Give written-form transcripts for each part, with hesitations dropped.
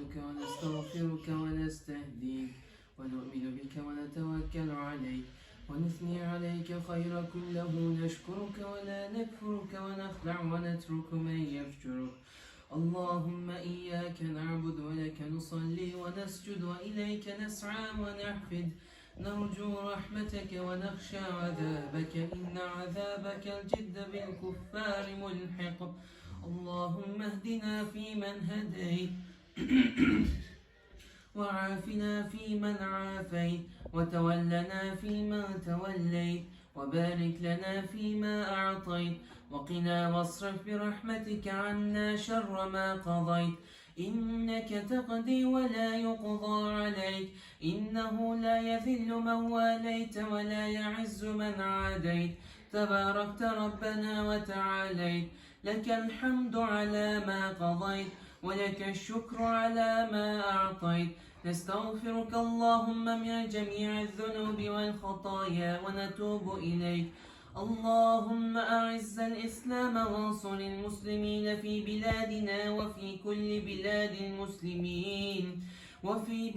نستعينك ونستغفرك ونستهديك ونؤمن بك ونتوكل عليك ونثني عليك خير كله نشكرك ولا نكفرك ونخلع ونترك من يفجرك. اللهم إياك نعبد ولك نصلي ونسجد وإليك نسعى ونحفد نرجو رحمتك ونخشى عذابك إن عذابك الجد بالكفار ملحق. اللهم اهدنا فيمن هديت وعافنا فيمن عافيت وتولنا فيمن توليت وبارك لنا فيما أعطيت وقنا واصرف برحمتك عنا شر ما قضيت إنك تقضي ولا يقضى عليك إنه لا يذل من واليت ولا يعز من عاديت تباركت ربنا وتعاليت لك الحمد على ما قضيت ولك الشكر على ما أعطيت نستغفرك اللهم من جميع الذنوب والخطايا ونتوب إليك. اللهم أعز الإسلام وانصر المسلمين في بلادنا وفي كل بلاد المسلمين وفي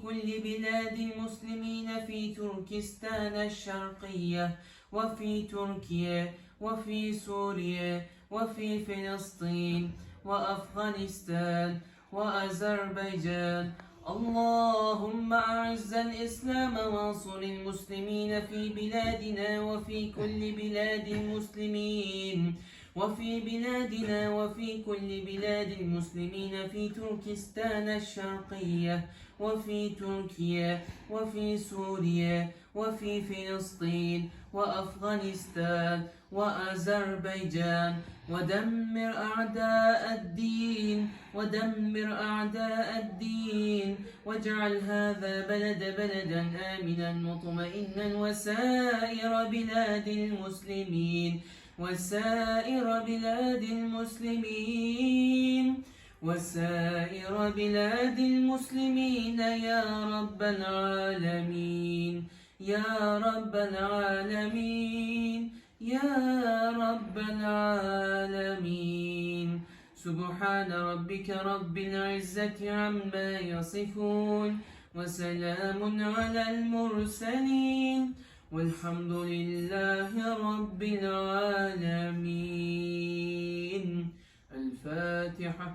كل بلاد المسلمين في تركستان الشرقية وفي تركيا وفي سوريا وفي فلسطين وأفغانستان وأذربيجان. اللهم أعز الإسلام وانصر المسلمين في بلادنا وفي كل بلاد المسلمين وفي كل بلاد المسلمين في تركستان الشرقية وفي تركيا وفي سوريا وفي فلسطين وأفغانستان وأذربيجان. ودمر أعداء الدين واجعل هذا بلدا آمنا مطمئنا وسائر بلاد المسلمين يا رب العالمين يا رب العالمين يا رب العالمين. سبحان ربك رب العزة عما يصفون وسلام على المرسلين والحمد لله رب العالمين. الفاتحة.